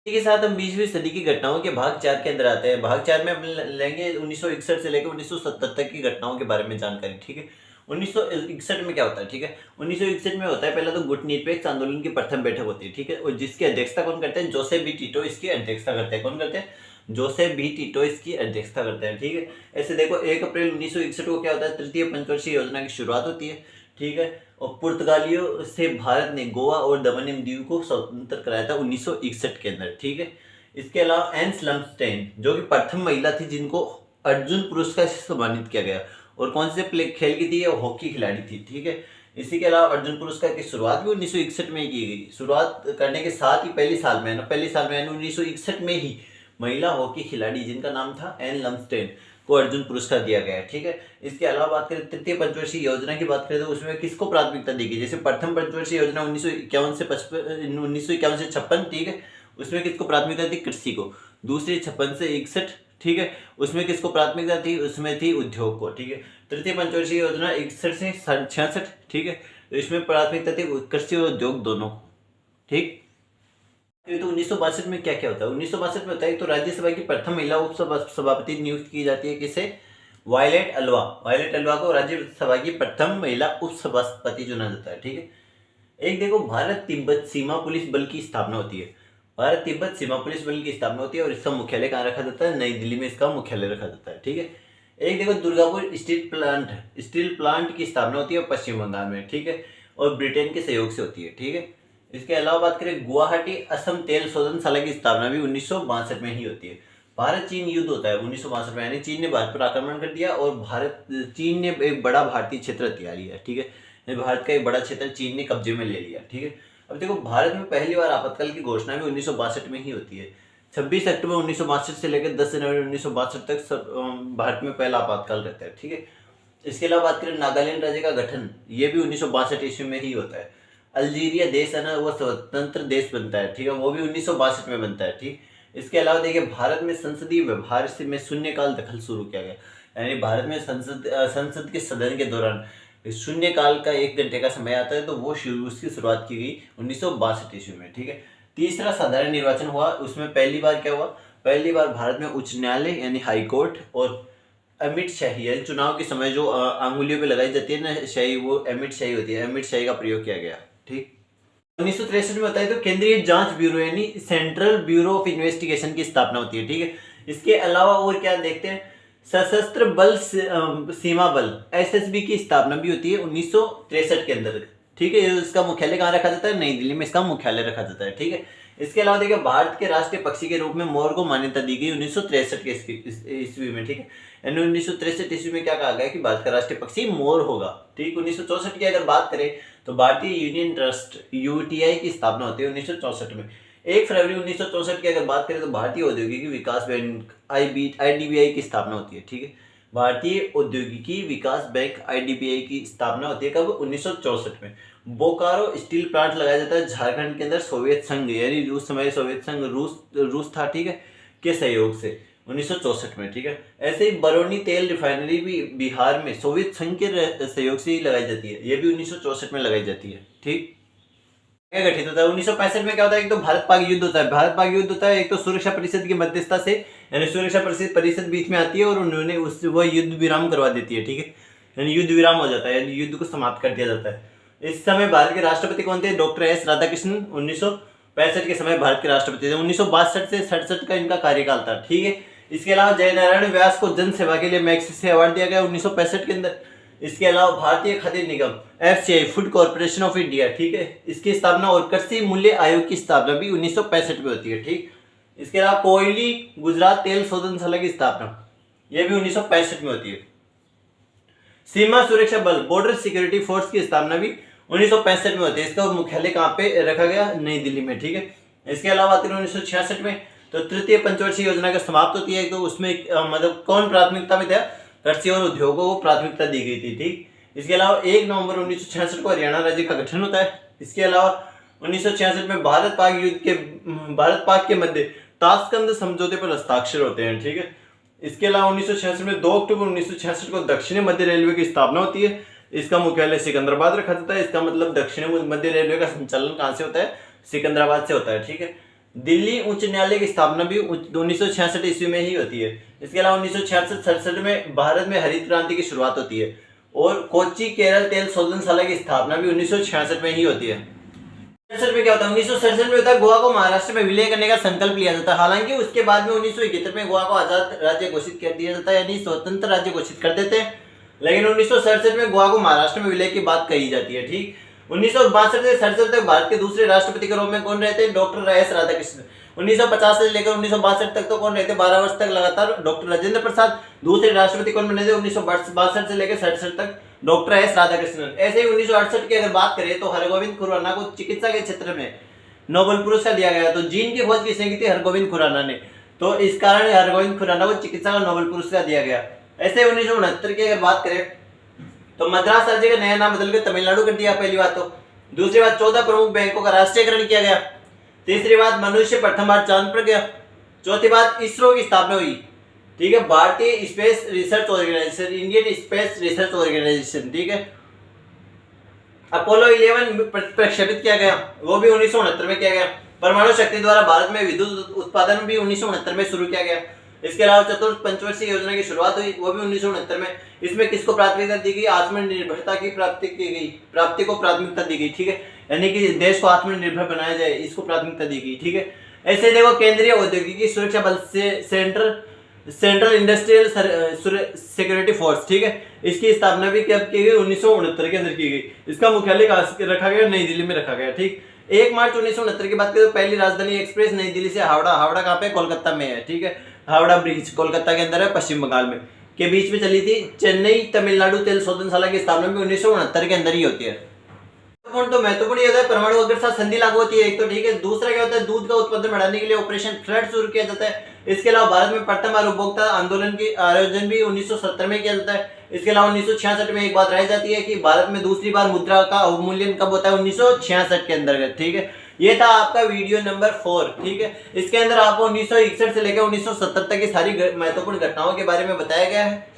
इसी के साथ हम 20वीं सदी की घटनाओं के भाग 4 के अंदर आते हैं। भाग 4 में हम लेंगे 1961 से लेकर 1970 तक की घटनाओं के बारे में जानकारी, ठीक है। 1961 में क्या होता है, ठीक है। 1961 में होता है, पहला तो गुटनिरपेक्ष आंदोलन की प्रथम बैठक होती है, ठीक है, और जिसकी अध्यक्षता कौन करते हैं, जोसेफ बी टिटो इसकी अध्यक्षता करते हैं। कौन करते हैं, जोसेफ बी टिटो इसकी अध्यक्षता करते हैं, ठीक है। ऐसे देखो 1 अप्रैल 1961 को क्या होता है, तृतीय पंचवर्षीय योजना की शुरुआत होती है, ठीक है। और पुर्तगालियों से भारत ने गोवा और दमन एवं दीव को स्वतंत्र कराया था 1961 के अंदर, ठीक है। इसके अलावा एंस लम्सटेन जो कि प्रथम महिला थी जिनको अर्जुन पुरस्कार से सम्मानित किया गया, और कौन से खेल की थी, ये हॉकी खिलाड़ी थी, ठीक है। इसी के अलावा अर्जुन पुरस्कार की शुरुआत भी 1961 में ही की गई। शुरुआत करने के साथ ही पहले साल में 1961 में ही महिला हॉकी खिलाड़ी जिनका नाम था एन लम्सटेन को अर्जुन पुरस्कार दिया गया है, ठीक है। इसके अलावा बात करें तृतीय पंचवर्षीय योजना की बात करें तो उसमें किसको प्राथमिकता दी गई, जैसे प्रथम पंचवर्षीय योजना 1951 से 56, ठीक है, उसमें किसको प्राथमिकता थी, कृषि को। दूसरी 56 से 61, ठीक है, उसमें किसको प्राथमिकता थी, उसमें थी उद्योग को, ठीक है। तृतीय पंचवर्षीय योजना 61 से 66, ठीक है, तो इसमें प्राथमिकता थी कृषि और उद्योग दोनों, ठीक। तो 1962 में क्या क्या होता है, 1962 में होता है तो राज्यसभा की प्रथम महिला उप सभापति नियुक्त की जाती है, किसे, वायलेट अल्वा। वायलेट अल्वा को राज्यसभा की प्रथम महिला उप सभापति चुना जाता है, ठीक है। एक देखो भारत तिब्बत सीमा पुलिस बल की स्थापना होती है। भारत तिब्बत सीमा पुलिस बल की स्थापना होती है और इसका मुख्यालय कहाँ रखा जाता है, नई दिल्ली में इसका मुख्यालय रखा जाता है, ठीक है। एक देखो दुर्गापुर स्टील प्लांट की स्थापना होती है पश्चिम बंगाल में, ठीक है, और ब्रिटेन के सहयोग से होती है, ठीक है। इसके अलावा बात करें गुवाहाटी असम तेल शोधनशाला की स्थापना भी 1962 में ही होती है। भारत चीन युद्ध होता है 1962 में, यानी चीन ने भारत पर आक्रमण कर दिया और चीन ने एक बड़ा भारतीय क्षेत्र हथिया लिया, ठीक है। भारत का एक बड़ा क्षेत्र चीन ने कब्जे में ले लिया, ठीक है। अब देखो भारत में पहली बार आपातकाल की घोषणा भी 1962 में ही होती है। 26 अक्टूबर 1962 से लेकर 10 जनवरी 1962 तक भारत में पहला आपातकाल रहता है, ठीक है। इसके अलावा बात करें नागालैंड राज्य का गठन, ये भी 1962 ईस्वी में ही होता है। अल्जीरिया देश है ना, वो स्वतंत्र देश बनता है, ठीक है, वो भी 1962 में बनता है, ठीक। इसके अलावा देखिए भारत में संसदीय व्यवहार से में शून्यकाल दखल शुरू किया गया, यानी भारत में संसद के सदन के दौरान शून्यकाल का 1 घंटे का समय आता है, तो वो उसकी शुरुआत की गई 1962 ईस्वी में, ठीक है। तीसरा साधारण निर्वाचन हुआ, उसमें पहली बार क्या हुआ, पहली बार भारत में उच्च न्यायालय यानी हाई कोर्ट और अमिट शाही, यानी चुनाव के समय जो अंगुलियों पे लगाई जाती है ना शाही, वो अमिट शाही होती है, अमिट शाही का प्रयोग किया गया, ठीक। 1963 में होता है तो केंद्रीय जांच ब्यूरो यानी सेंट्रल ब्यूरो ऑफ इन्वेस्टिगेशन की स्थापना होती है, ठीक है। इसके अलावा और क्या देखते हैं, सशस्त्र बल सीमा बल एसएसबी की स्थापना भी होती है 1963 के अंदर, ठीक है। इसका मुख्यालय कहाँ रखा जाता है, नई दिल्ली में इसका मुख्यालय रखा जाता है, ठीक है। इसके अलावा देखिए भारत के राष्ट्रीय पक्षी के रूप में मोर को मान्यता दी गई 1963 के ईस्वी में, ठीक है। यानी 1963 ईस्वी में क्या कहा गया कि भारत का राष्ट्रीय पक्षी मोर होगा, ठीक। 1964 की अगर बात करें तो भारतीय यूनियन ट्रस्ट यूटीआई की स्थापना होती है 1964 में। 1 फरवरी 1964 की अगर बात करें तो भारतीय औद्योगिकी विकास बैंक आईडीबीआई की स्थापना होती है, ठीक है। भारतीय औद्योगिकी विकास बैंक आईडीबीआई की स्थापना होती है कब, 1964 में। बोकारो स्टील प्लांट लगाया जाता है झारखंड के अंदर सोवियत संघ, यानी उस समय सोवियत संघ रूस था, ठीक है, के सहयोग से 1964 में, ठीक है। ऐसे ही बरौनी तेल रिफाइनरी भी बिहार में सोवियत संघ के सहयोग से ही लगाई जाती है, ये भी 1964 में लगाई जाती है, ठीक। क्या गठित होता है 1965 में, क्या होता है, एक तो भारत पाक युद्ध होता है, भारत पाक युद्ध होता है, एक तो सुरक्षा परिषद की मध्यस्थता से, यानी सुरक्षा परिषद बीच में आती है और उन्होंने वह युद्ध विराम करवा देती है, ठीक है, यानी युद्ध विराम हो जाता है, यानी युद्ध को समाप्त कर दिया जाता है। इस समय भारत के राष्ट्रपति कौन थे, डॉक्टर एस राधाकृष्णन 1965 के समय भारत के राष्ट्रपति थे। 1962 से 67 का इनका कार्यकाल था, ठीक है। इसके अलावा जयनारायण व्यास को जन सेवा के लिए मैग्सेसे अवार्ड दिया गया 1965 के अंदर। इसके अलावा भारतीय खाद्य निगम FCI Food Corporation of India, ठीक है, इसकी स्थापना और कृषि मूल्य आयोग की स्थापना भी 1965 में होती है, ठीक। इसके अलावा कोयली गुजरात तेल शोधनशाला की स्थापना यह भी 1965 में होती है। सीमा सुरक्षा बल बॉर्डर सिक्योरिटी फोर्स की स्थापना भी 1965 में होती है, इसका मुख्यालय कहाँ पे रखा गया, नई दिल्ली में, ठीक है। इसके अलावा 1966 में तो तृतीय पंचवर्षीय योजना का समाप्त होती है, तो उसमें मतलब कौन प्राथमिकता में था, कृषि और उद्योगों को प्राथमिकता दी गई थी, ठीक। इसके अलावा 1 नवंबर 1966 को हरियाणा राज्य का गठन होता है। इसके अलावा 1966 में भारत पाक के मध्य ताशकंद समझौते पर हस्ताक्षर होते हैं, ठीक है। इसके अलावा 1966 में 2 अक्टूबर 1966 को दक्षिणी मध्य रेलवे की स्थापना होती है, इसका मुख्यालय सिकंदराबाद रखा जाता है। इसका मतलब दक्षिणी मध्य रेलवे का संचालन कहाँ से होता है, सिकंदराबाद से होता है, ठीक है। दिल्ली उच्च न्यायालय की स्थापना भी 1966 ईस्वी में ही होती है। इसके अलावा 1966 में भारत में हरित क्रांति की शुरुआत होती है और कोच्चि केरल तेल शोधनशाला की स्थापना भी 1966 में ही होती है। 67 में क्या होता है? 1967 में होता है गोवा को महाराष्ट्र में विलय करने का संकल्प लिया जाता है। हालांकि उसके बाद में 1971 में गोवा को आजाद राज्य घोषित कर दिया जाता है, यानी स्वतंत्र राज्य घोषित कर देते हैं। लेकिन 1967 में गोवा को महाराष्ट्र में विलय की बात कही जाती है। ठीक, 1962 से 67 तक भारत के दूसरे राष्ट्रपति के रूप में कौन रहते हैं? Doctor S Radhakrishnan. 1950 से लेकर 1962 तक तो कौन रहते? 12 वर्ष तक लगातार डॉक्टर राजेंद्र प्रसाद। दूसरे राष्ट्रपति कौन बने थे? 1962 से लेकर 67 तक डॉक्टर एस राधाकृष्णन। ऐसे ही 1968 की अगर बात करें तो हरगोविंद खुराना को चिकित्सा के क्षेत्र में नोबेल पुरस्कार दिया गया। तो जीन की खोज किसने की थी? हरगोविंद खुराना ने। तो इस कारण हरगोविंद खुराना को चिकित्सा का नोबेल पुरस्कार दिया गया। ऐसे 1969 की अगर बात करें तो मद्रास राज्य का नया नाम बदलकर तमिलनाडु कर दिया, पहली बात तो। दूसरी बात, 14 प्रमुख बैंकों का राष्ट्रीयकरण किया गया। तीसरी बात, मनुष्य प्रथम बार चांद पर गया। चौथी बात, इसरो की स्थापना हुई। ठीक है, भारतीय space research organisation, Indian space research organisation. ठीक है, अपोलो 11 प्रक्षेपित किया गया, वो भी 1969 में किया गया। परमाणु शक्ति द्वारा भारत में विद्युत उत्पादन भी 1969 में शुरू किया गया। इसके अलावा चतुर्थ पंचवर्षीय योजना की शुरुआत हुई, वो भी 1969 में। इसमें किसको प्राथमिकता दी गई? आत्मनिर्भरता की प्राप्ति को प्राथमिकता दी गई। ठीक है, यानी कि देश को आत्मनिर्भर बनाया जाए, इसको प्राथमिकता दी गई। ठीक है, ऐसे देखो केंद्रीय औद्योगिकी सुरक्षा बल से सेंट्रल इंडस्ट्रियल सिक्योरिटी फोर्स। ठीक है, इसकी स्थापना भी कब की गई? 1969 के अंदर की गई। इसका मुख्यालय रखा गया, नई दिल्ली में रखा गया। ठीक, 1 मार्च 1969 की बात करें तो पहली राजधानी एक्सप्रेस नई दिल्ली से हावड़ा कहाँ पे? कोलकाता में है। ठीक है, हावड़ा ब्रिज कोलकाता के अंदर है, पश्चिम बंगाल में के बीच में चली थी। चेन्नई तमिलनाडु तेल शोधनशाला की स्थापना भी 1969 के अंदर ही होती है। तो महत्वपूर्ण ये होता है परमाणु अग्र साथ संधि लागू होती है एक तो। ठीक है, दूसरा क्या होता है? दूध का उत्पादन बढ़ाने के लिए ऑपरेशन फ्लड शुरू किया जाता है। इसके अलावा भारत में प्रथम बार उपभोक्ता आंदोलन की आयोजन भी 1970 में किया जाता है। इसके अलावा 1966 में एक बात रह जाती है कि भारत में दूसरी बार मुद्रा का अवमूल्यन कब होता है? 1966 के अंतर्गत। ठीक है, ये था आपका वीडियो नंबर 4। ठीक है, इसके अंदर आपको 1961 से लेकर 1970 तक की सारी महत्वपूर्ण घटनाओं के बारे में बताया गया है।